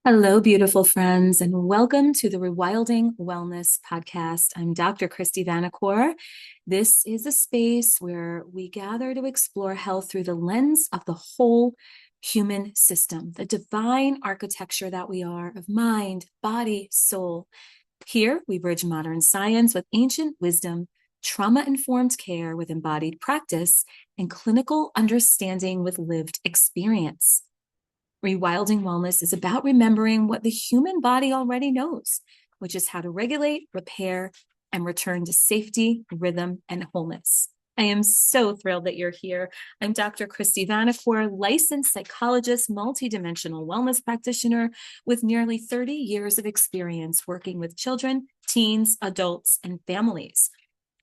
Hello, beautiful friends, and welcome to the Rewilding Wellness Podcast. I'm Dr. Christy Vanacore. This is a space where we gather to explore health through the lens of the whole human system, the divine architecture that we are of mind, body, soul. Here, we bridge modern science with ancient wisdom, trauma-informed care with embodied practice, and clinical understanding with lived experience. Rewilding wellness is about remembering what the human body already knows, which is how to regulate, repair, and return to safety, rhythm, and wholeness. I am so thrilled that you're here. I'm Dr. Christy Vanacore, licensed psychologist, multidimensional wellness practitioner with nearly 30 years of experience working with children, teens, adults, and families.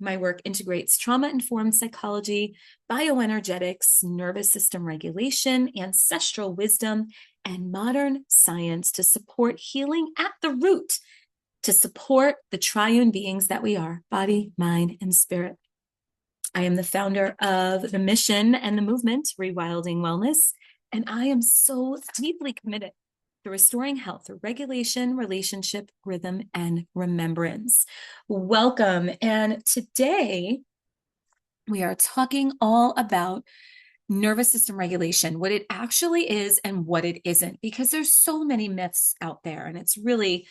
My work integrates trauma-informed psychology, bioenergetics, nervous system regulation, ancestral wisdom, and modern science to support healing at the root, to support the triune beings that we are, body, mind, and spirit. I am the founder of the mission and the movement, Rewilding Wellness, and I am so deeply committed to restoring health through regulation, relationship, rhythm, and remembrance. Welcome. And today we are talking all about nervous system regulation, what it actually is and what it isn't, because there's so many myths out there and it's really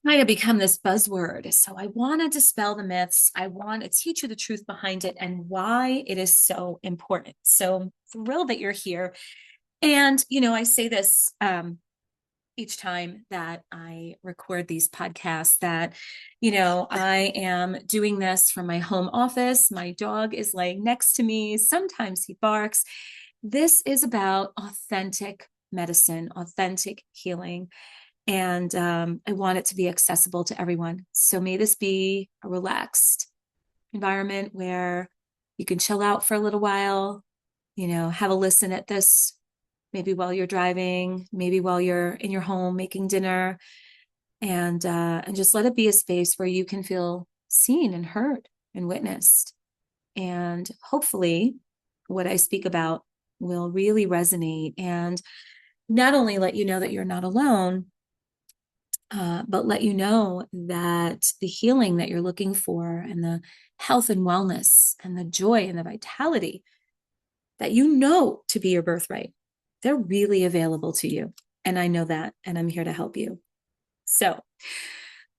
kind of become this buzzword. So I want to dispel the myths. I want to teach you the truth behind it and why it is so important. So I'm thrilled that you're here. And, I say this each time that I record these podcasts that, I am doing this from my home office. My dog is laying next to me. Sometimes he barks. This is about authentic medicine, authentic healing. And I want it to be accessible to everyone. So may this be a relaxed environment where you can chill out for a little while, have a listen at this, maybe while you're driving, maybe while you're in your home making dinner, and just let it be a space where you can feel seen and heard and witnessed. And hopefully what I speak about will really resonate and not only let you know that you're not alone, but let you know that the healing that you're looking for and the health and wellness and the joy and the vitality that you know to be your birthright, they're really available to you. And I know that, and I'm here to help you. So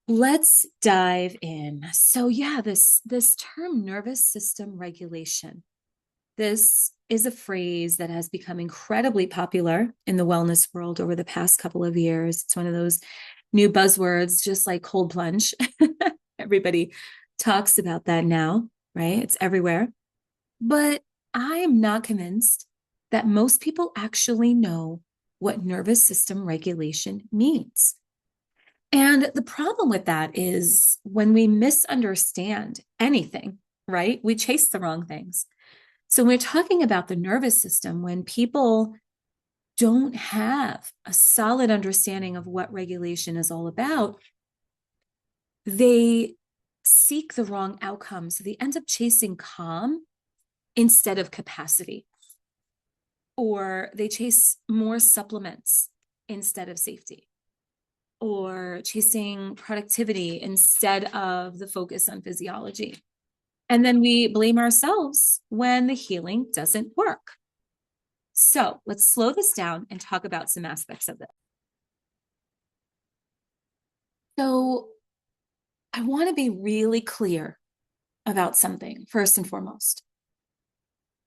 let's dive in. So yeah, this term nervous system regulation, this is a phrase that has become incredibly popular in the wellness world over the past couple of years. It's one of those new buzzwords, just like cold plunge. Everybody talks about that now, right? It's everywhere. But I am not convinced that most people actually know what nervous system regulation means. And the problem with that is when we misunderstand anything, right? We chase the wrong things. So when we're talking about the nervous system, when people don't have a solid understanding of what regulation is all about, they seek the wrong outcome. So they end up chasing calm instead of capacity, or they chase more supplements instead of safety, or chasing productivity instead of the focus on physiology. And then we blame ourselves when the healing doesn't work. So let's slow this down and talk about some aspects of this. So I want to be really clear about something, first and foremost.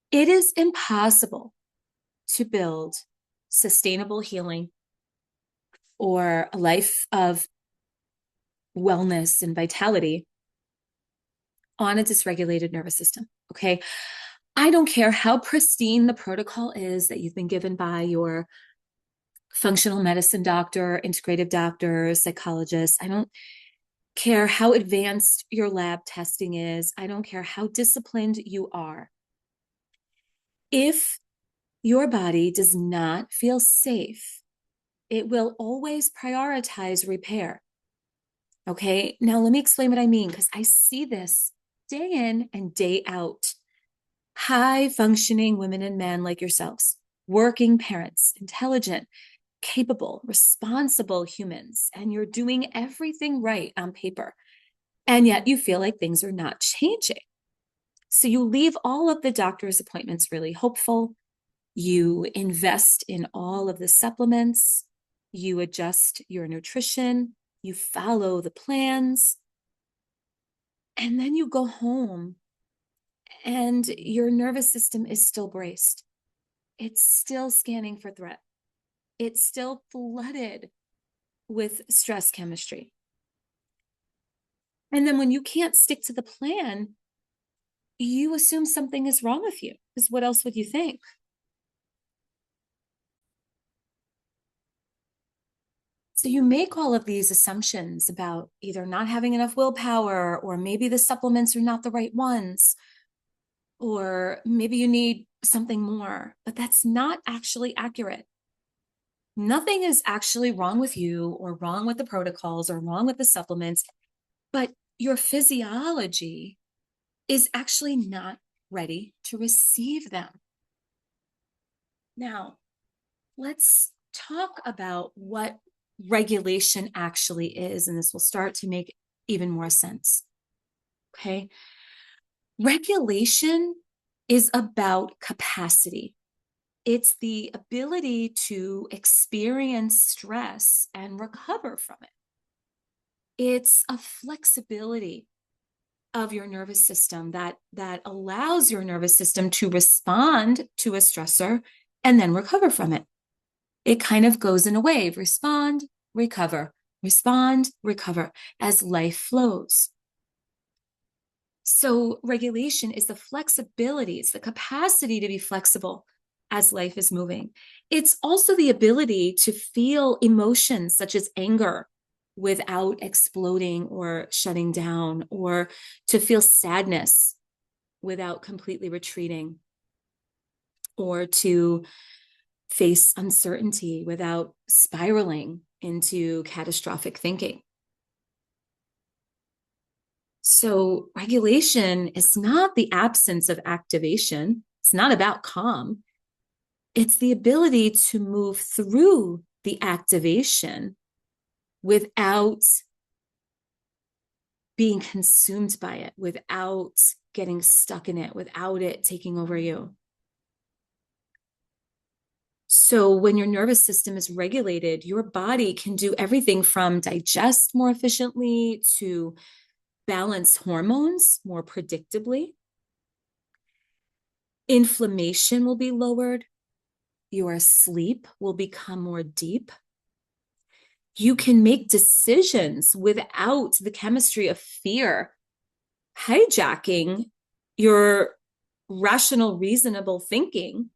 It is impossible to build sustainable healing or a life of wellness and vitality on a dysregulated nervous system. Okay. I don't care how pristine the protocol is that you've been given by your functional medicine doctor, integrative doctor, psychologist. I don't care how advanced your lab testing is. I don't care how disciplined you are. If your body does not feel safe, it will always prioritize repair. Okay. Now, let me explain what I mean, because I see this day in and day out. High functioning women and men like yourselves, working parents, intelligent, capable, responsible humans, and you're doing everything right on paper. And yet you feel like things are not changing. So you leave all of the doctor's appointments really hopeful. You invest in all of the supplements. You adjust your nutrition. You follow the plans. And then you go home and your nervous system is still braced. It's still scanning for threat. It's still flooded with stress chemistry. And then when you can't stick to the plan, you assume something is wrong with you, because what else would you think? So you make all of these assumptions about either not having enough willpower, or maybe the supplements are not the right ones, or maybe you need something more, but that's not actually accurate. Nothing is actually wrong with you or wrong with the protocols or wrong with the supplements, but your physiology is actually not ready to receive them. Now, let's talk about what regulation actually is, and this will start to make even more sense. Okay. Regulation is about capacity. It's the ability to experience stress and recover from it. It's a flexibility of your nervous system that allows your nervous system to respond to a stressor and then recover from it. It kind of goes in a wave: respond, recover, respond, recover, as life flows. So regulation is the flexibility, it's the capacity to be flexible as life is moving. It's also the ability to feel emotions such as anger without exploding or shutting down, or to feel sadness without completely retreating, or to face uncertainty without spiraling into catastrophic thinking. So regulation is not the absence of activation. It's not about calm. It's the ability to move through the activation without being consumed by it, without getting stuck in it, without it taking over you. So when your nervous system is regulated, your body can do everything from digest more efficiently to balance hormones more predictably. Inflammation will be lowered. Your sleep will become more deep. You can make decisions without the chemistry of fear hijacking your rational, reasonable thinking.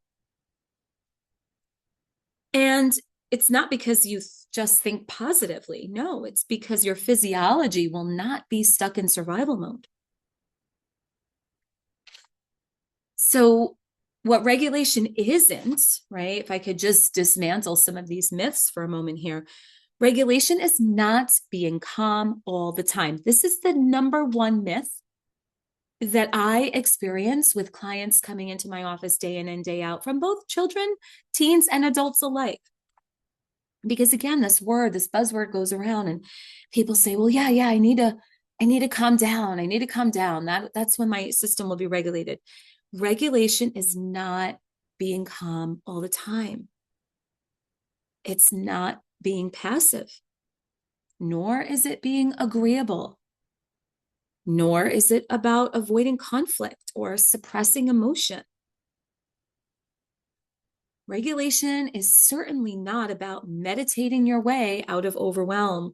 And it's not because you just think positively. No, it's because your physiology will not be stuck in survival mode. So what regulation isn't, right? If I could just dismantle some of these myths for a moment here. Regulation is not being calm all the time. This is the number one myth that I experience with clients coming into my office day in and day out, from both children, teens, and adults alike. Because again, this buzzword goes around, and people say, well, yeah, I need to calm down. I need to calm down. That's when my system will be regulated. Regulation is not being calm all the time. It's not being passive, nor is it being agreeable, nor is it about avoiding conflict or suppressing emotion. Regulation is certainly not about meditating your way out of overwhelm,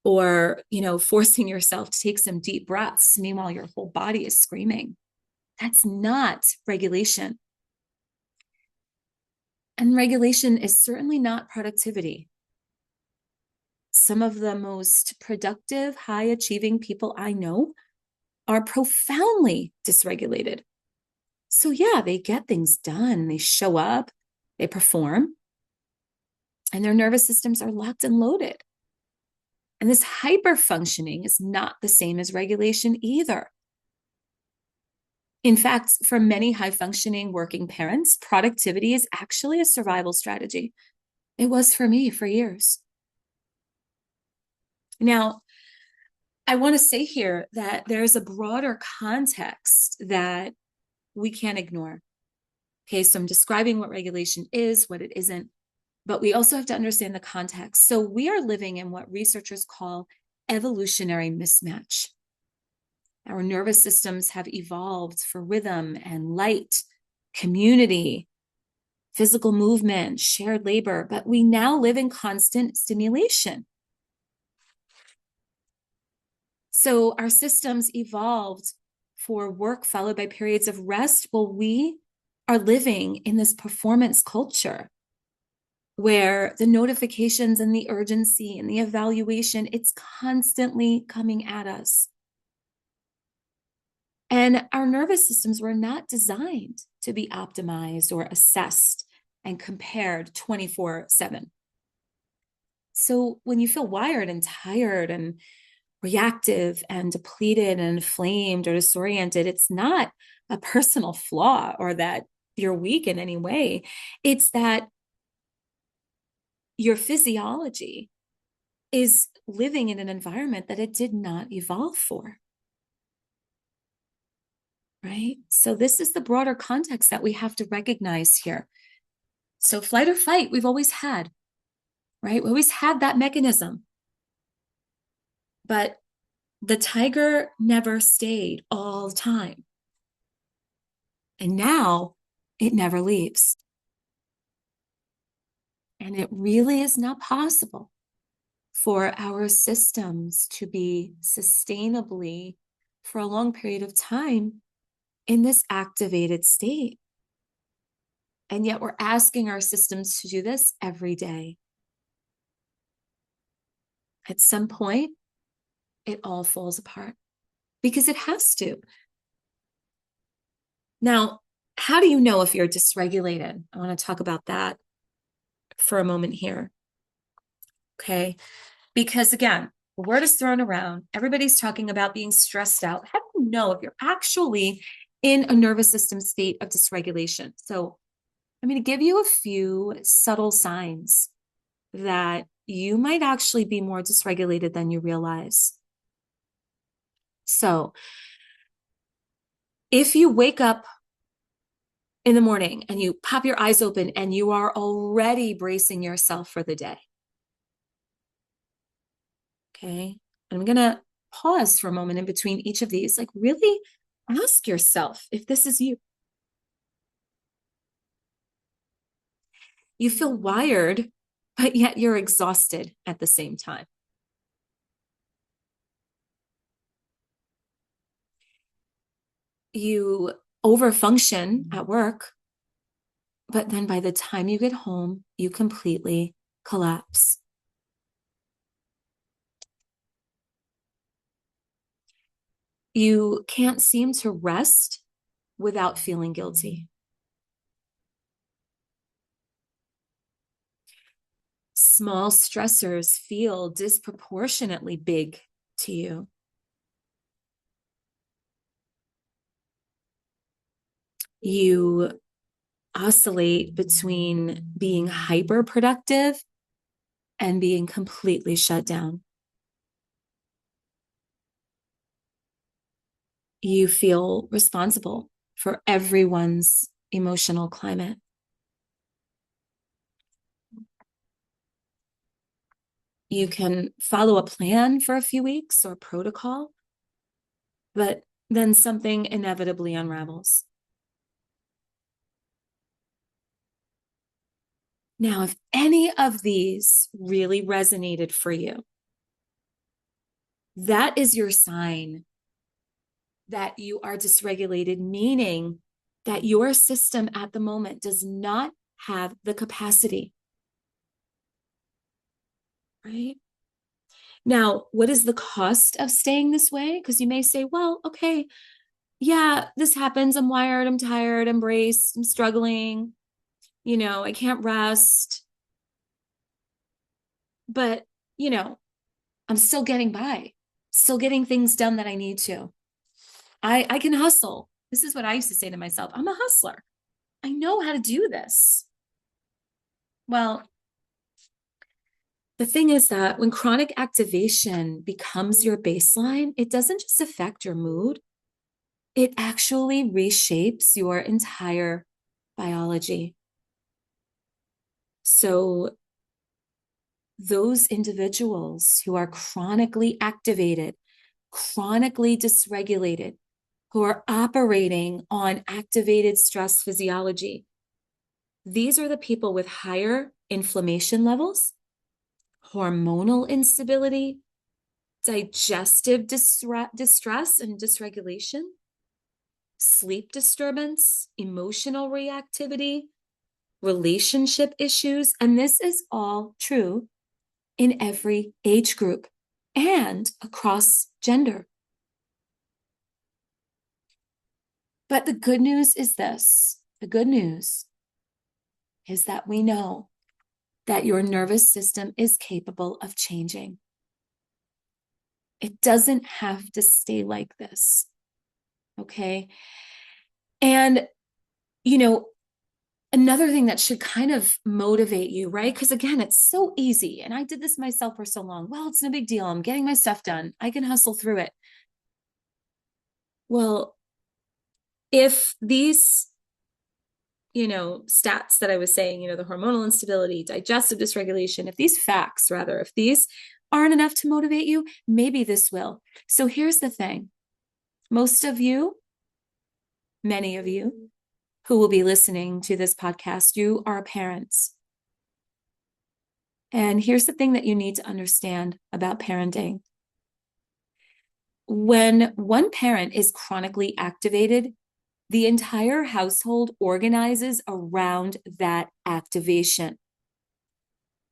or, forcing yourself to take some deep breaths. Meanwhile, your whole body is screaming. That's not regulation. And regulation is certainly not productivity. Some of the most productive, high achieving people I know are profoundly dysregulated. So yeah, they get things done, they show up, they perform, and their nervous systems are locked and loaded. And this hyper functioning is not the same as regulation either. In fact, for many high functioning working parents, productivity is actually a survival strategy. It was for me for years. Now, I want to say here that there's a broader context that we can't ignore. Okay, so I'm describing what regulation is, what it isn't, but we also have to understand the context. So we are living in what researchers call evolutionary mismatch. Our nervous systems have evolved for rhythm and light, community, physical movement, shared labor, but we now live in constant stimulation. So our systems evolved for work followed by periods of rest. Well, we are living in this performance culture where the notifications and the urgency and the evaluation, it's constantly coming at us. And our nervous systems were not designed to be optimized or assessed and compared 24/7. So when you feel wired and tired and reactive and depleted and inflamed or disoriented, it's not a personal flaw or that you're weak in any way. It's that your physiology is living in an environment that it did not evolve for. Right? So this is the broader context that we have to recognize here. So flight or fight, we've always had, right? We always had that mechanism. But the tiger never stayed all the time. And now it never leaves. And it really is not possible for our systems to be sustainably for a long period of time in this activated state. And yet we're asking our systems to do this every day. At some point, it all falls apart because it has to. Now, how do you know if you're dysregulated? I want to talk about that for a moment here. Okay. Because again, the word is thrown around. Everybody's talking about being stressed out. How do you know if you're actually in a nervous system state of dysregulation? So I'm going to give you a few subtle signs that you might actually be more dysregulated than you realize. So if you wake up in the morning and you pop your eyes open and you are already bracing yourself for the day. Okay. I'm going to pause for a moment in between each of these. Like, really ask yourself if this is you. You feel wired, but yet you're exhausted at the same time. You overfunction at work, but then by the time you get home, you completely collapse. You can't seem to rest without feeling guilty. Small stressors feel disproportionately big to you. You oscillate between being hyper productive and being completely shut down. You feel responsible for everyone's emotional climate. You can follow a plan for a few weeks or protocol, but then something inevitably unravels. Now, if any of these really resonated for you, that is your sign that you are dysregulated, meaning that your system at the moment does not have the capacity. Right? Now, what is the cost of staying this way? Because you may say, well, okay, yeah, this happens. I'm wired, I'm tired, I'm braced, I'm struggling, I can't rest. But, I'm still getting by, still getting things done that I need to. I can hustle. This is what I used to say to myself. I'm a hustler. I know how to do this. Well, The thing is that when chronic activation becomes your baseline, it doesn't just affect your mood, it actually reshapes your entire biology. So, those individuals who are chronically activated, chronically dysregulated, who are operating on activated stress physiology, these are the people with higher inflammation levels, hormonal instability, digestive distress and dysregulation, sleep disturbance, emotional reactivity, relationship issues. And this is all true in every age group and across gender. But the good news is this. The good news is that we know that your nervous system is capable of changing. It doesn't have to stay like this. Okay. And, another thing that should kind of motivate you, right? Because again, it's so easy. And I did this myself for so long. Well, it's no big deal. I'm getting my stuff done. I can hustle through it. Well, if these, stats that I was saying, the hormonal instability, digestive dysregulation, if these facts, rather, if these aren't enough to motivate you, maybe this will. So here's the thing. Most of you, many of you who will be listening to this podcast, you are parents. And here's the thing that you need to understand about parenting. When one parent is chronically activated, the entire household organizes around that activation.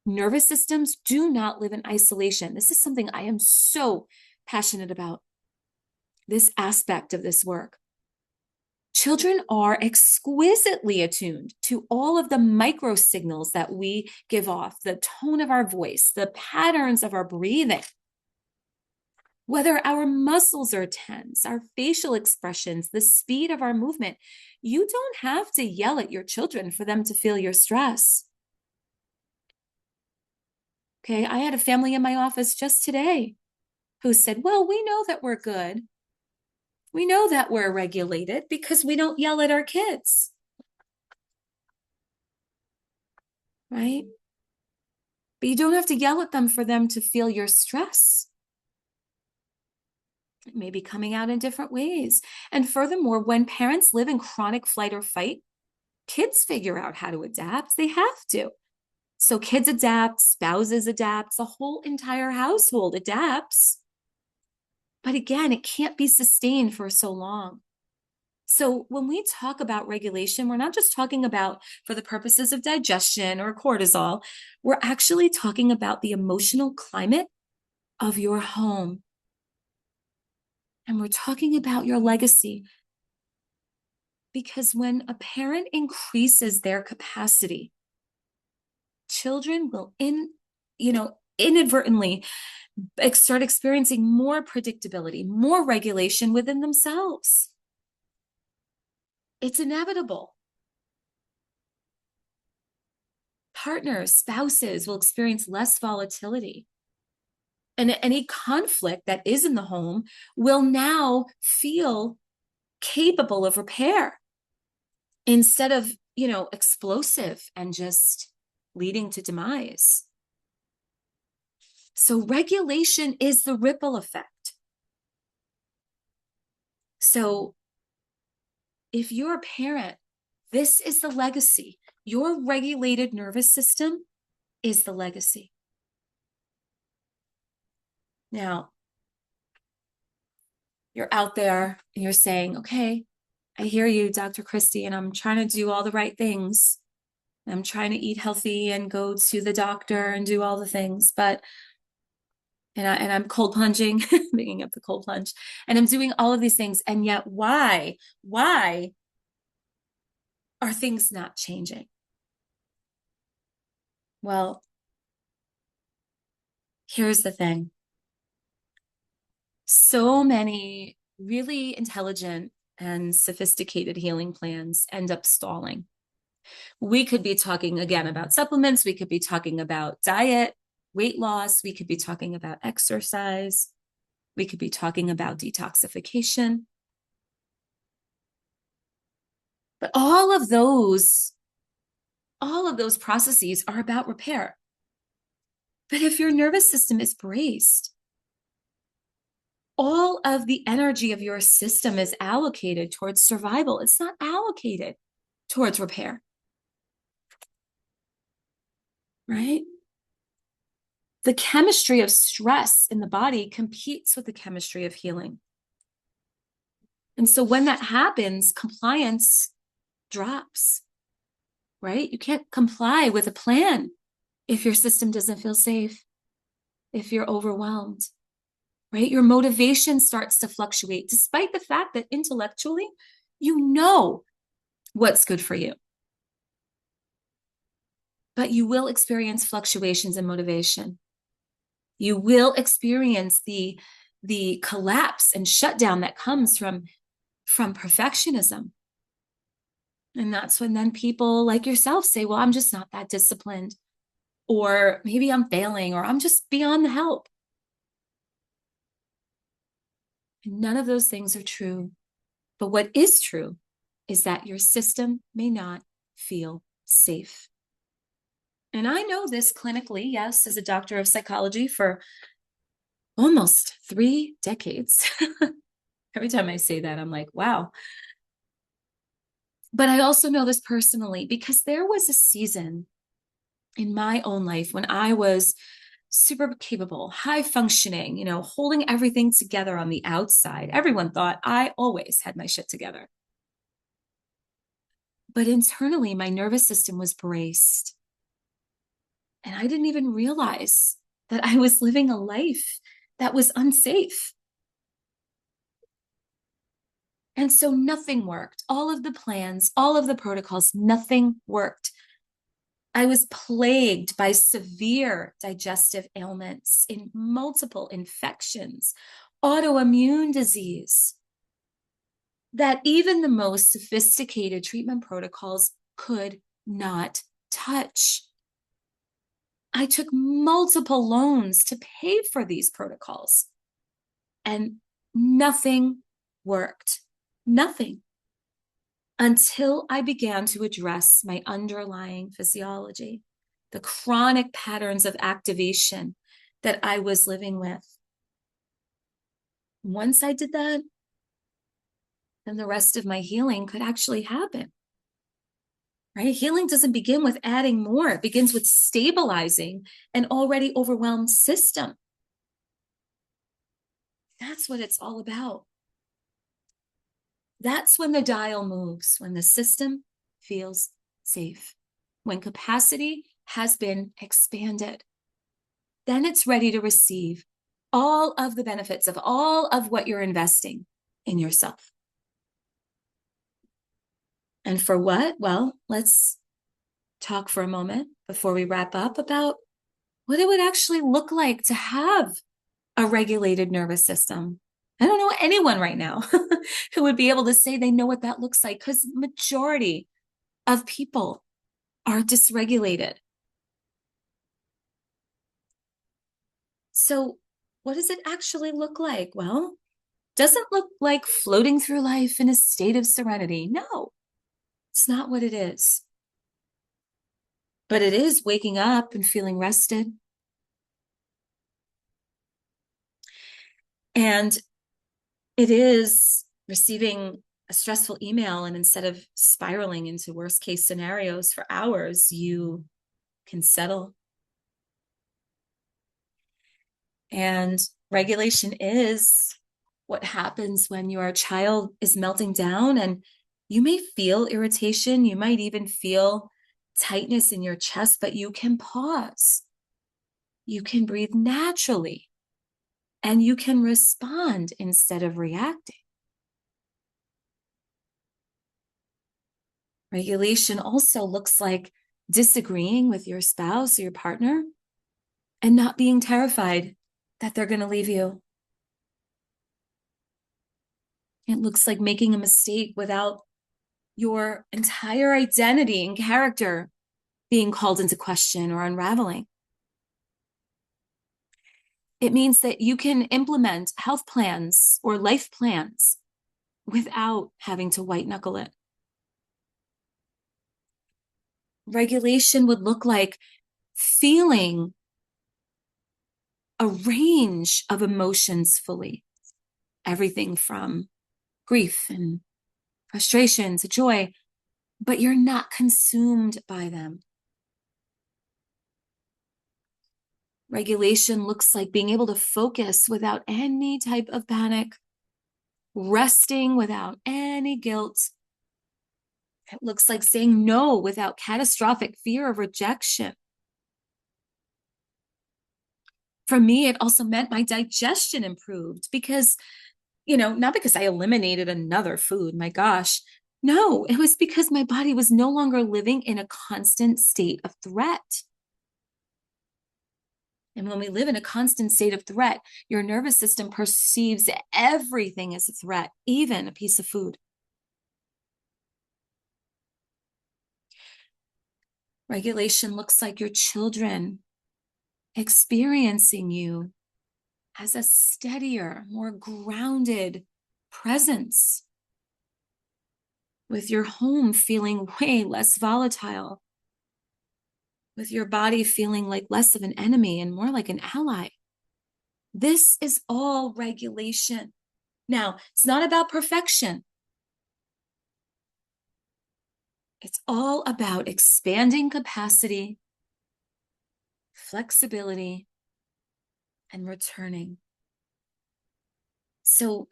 Nervous systems do not live in isolation. This is something I am so passionate about, this aspect of this work. Children are exquisitely attuned to all of the micro signals that we give off, the tone of our voice, the patterns of our breathing, whether our muscles are tense, our facial expressions, the speed of our movement. You don't have to yell at your children for them to feel your stress. Okay, I had a family in my office just today who said, well, we know that we're good. We know that we're regulated because we don't yell at our kids. Right? But you don't have to yell at them for them to feel your stress. It may be coming out in different ways. And furthermore, when parents live in chronic flight or fight, kids figure out how to adapt. They have to. So kids adapt, spouses adapt, the whole entire household adapts. But again, it can't be sustained for so long. So when we talk about regulation, we're not just talking about for the purposes of digestion or cortisol. We're actually talking about the emotional climate of your home. And we're talking about your legacy. Because when a parent increases their capacity, children will inadvertently start experiencing more predictability, more regulation within themselves. It's inevitable. Partners, spouses will experience less volatility. And any conflict that is in the home will now feel capable of repair instead of, explosive and just leading to demise. So regulation is the ripple effect. So if you're a parent, this is the legacy. Your regulated nervous system is the legacy. Now, you're out there and you're saying, okay, I hear you, Dr. Christy, and I'm trying to do all the right things. I'm trying to eat healthy and go to the doctor and do all the things, but I'm cold plunging, making up the cold plunge, and I'm doing all of these things. And yet why are things not changing? Well, here's the thing. So many really intelligent and sophisticated healing plans end up stalling. We could be talking again about supplements. We could be talking about diet. weight loss. We could be talking about exercise. We could be talking about detoxification. But all of those processes are about repair. But if your nervous system is braced, all of the energy of your system is allocated towards survival. It's not allocated towards repair. Right? The chemistry of stress in the body competes with the chemistry of healing. And so when that happens, compliance drops, right? You can't comply with a plan if your system doesn't feel safe, if you're overwhelmed, right? Your motivation starts to fluctuate, despite the fact that intellectually, you know what's good for you. But you will experience fluctuations in motivation. You will experience the collapse and shutdown that comes from perfectionism. And that's when then people like yourself say, well, I'm just not that disciplined, or maybe I'm failing, or I'm just beyond the help. And none of those things are true. But what is true is that your system may not feel safe. And I know this clinically, yes, as a doctor of psychology for almost 3 decades. Every time I say that, I'm like, wow. But I also know this personally because there was a season in my own life when I was super capable, high functioning, holding everything together on the outside. Everyone thought I always had my shit together. But internally, my nervous system was braced. And I didn't even realize that I was living a life that was unsafe. And so nothing worked. All of the plans, all of the protocols, nothing worked. I was plagued by severe digestive ailments, in multiple infections, autoimmune disease, that even the most sophisticated treatment protocols could not touch. I took multiple loans to pay for these protocols, and nothing worked. Nothing. Until I began to address my underlying physiology, the chronic patterns of activation that I was living with. Once I did that, then the rest of my healing could actually happen. Right? Healing doesn't begin with adding more. It begins with stabilizing an already overwhelmed system. That's what it's all about. That's when the dial moves, when the system feels safe, when capacity has been expanded. Then it's ready to receive all of the benefits of all of what you're investing in yourself. And for what? Well, let's talk for a moment before we wrap up about what it would actually look like to have a regulated nervous system. I don't know anyone right now who would be able to say they know what that looks like, because the majority of people are dysregulated. So what does it actually look like? Well, it doesn't look like floating through life in a state of serenity. No, it's not what it is. But it is waking up and feeling rested. And it is receiving a stressful email, and instead of spiraling into worst case scenarios for hours, you can settle. And regulation is what happens when your child is melting down, and you may feel irritation. You might even feel tightness in your chest, but you can pause. You can breathe naturally, and you can respond instead of reacting. Regulation also looks like disagreeing with your spouse or your partner and not being terrified that they're going to leave you. It looks like making a mistake without your entire identity and character being called into question or unraveling. It means that you can implement health plans or life plans without having to white knuckle it. Regulation would look like feeling a range of emotions fully, everything from grief and frustration to joy, but you're not consumed by them. Regulation looks like being able to focus without any type of panic, resting without any guilt. It looks like saying no without catastrophic fear of rejection. For me, it also meant my digestion improved because, not because I eliminated another food, my gosh. No, it was because my body was no longer living in a constant state of threat. And when we live in a constant state of threat, your nervous system perceives everything as a threat, even a piece of food. Regulation looks like your children experiencing you as a steadier, more grounded presence, with your home feeling way less volatile, with your body feeling like less of an enemy and more like an ally. This is all regulation. Now, it's not about perfection. It's all about expanding capacity, flexibility, and returning. So,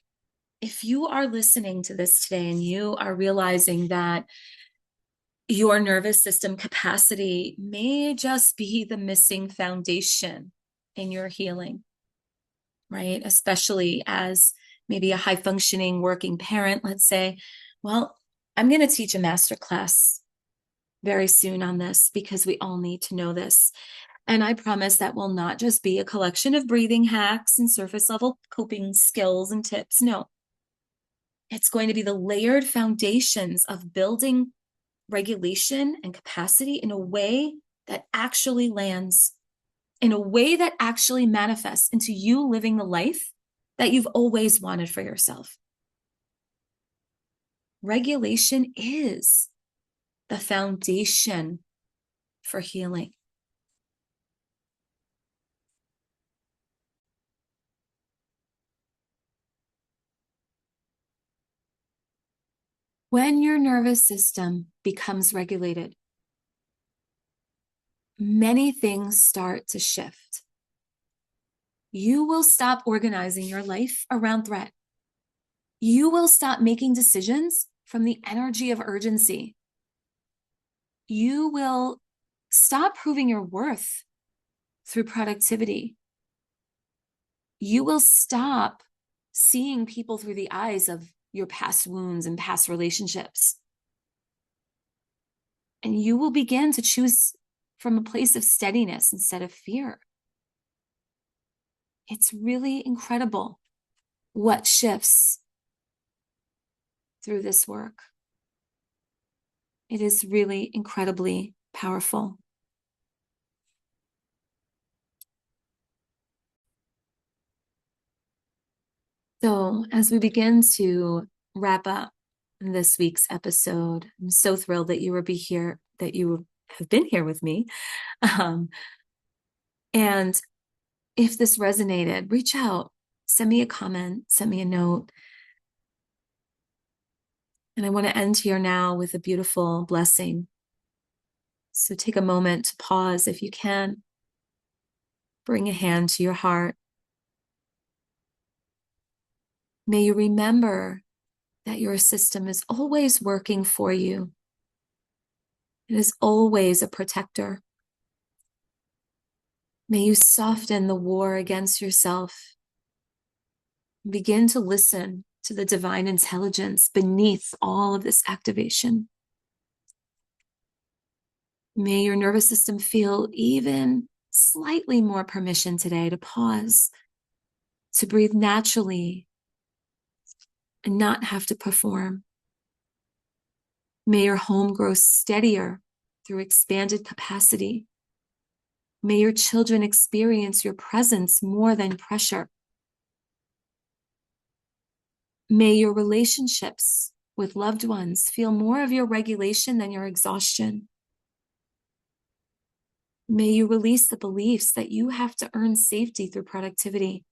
if you are listening to this today and you are realizing that your nervous system capacity may just be the missing foundation in your healing, right? Especially as maybe a high functioning working parent, let's say, well, I'm going to teach a masterclass very soon on this because we all need to know this. And I promise that will not just be a collection of breathing hacks and surface level coping skills and tips. No, it's going to be the layered foundations of building regulation and capacity in a way that actually lands, in a way that actually manifests into you living the life that you've always wanted for yourself. Regulation is the foundation for healing. When your nervous system becomes regulated, many things start to shift. You will stop organizing your life around threat. You will stop making decisions from the energy of urgency. You will stop proving your worth through productivity. You will stop seeing people through the eyes of your past wounds and past relationships. And you will begin to choose from a place of steadiness instead of fear. It's really incredible what shifts through this work. It is really incredibly powerful. So, as we begin to wrap up this week's episode, I'm so thrilled that you have been here with me. And if this resonated, reach out, send me a comment, send me a note. And I want to end here now with a beautiful blessing. So take a moment to pause if you can. Bring a hand to your heart. May you remember that your system is always working for you. It is always a protector. May you soften the war against yourself. Begin to listen to the divine intelligence beneath all of this activation. May your nervous system feel even slightly more permission today to pause, to breathe naturally, and not have to perform. May your home grow steadier through expanded capacity. May your children experience your presence more than pressure. May your relationships with loved ones feel more of your regulation than your exhaustion. May you release the beliefs that you have to earn safety through productivity.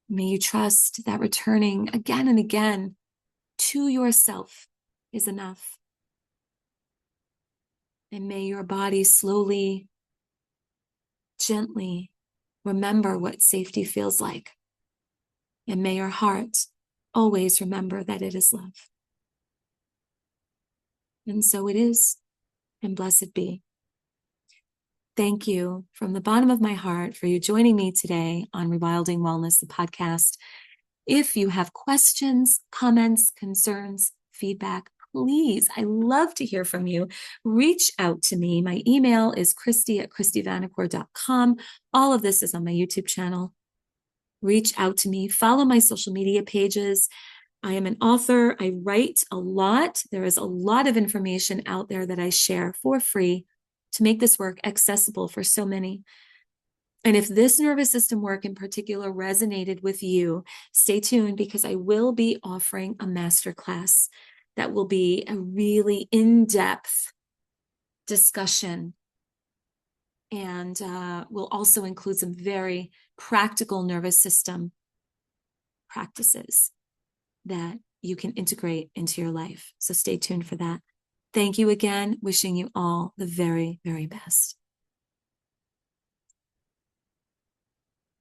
May you trust that returning again and again to yourself is enough. And may your body slowly, gently remember what safety feels like. And may your heart always remember that it is love. And so it is, and blessed be. Thank you from the bottom of my heart for you joining me today on Rewilding Wellness, the podcast. If you have questions, comments, concerns, feedback, please, I love to hear from you. Reach out to me. My email is christy@christyvanacore.com. All of this is on my YouTube channel. Reach out to me. Follow my social media pages. I am an author. I write a lot. There is a lot of information out there that I share for free to make this work accessible for so many. And if this nervous system work in particular resonated with you, stay tuned because I will be offering a masterclass that will be a really in-depth discussion and will also include some very practical nervous system practices that you can integrate into your life. So stay tuned for that. Thank you again. Wishing you all the very, very best.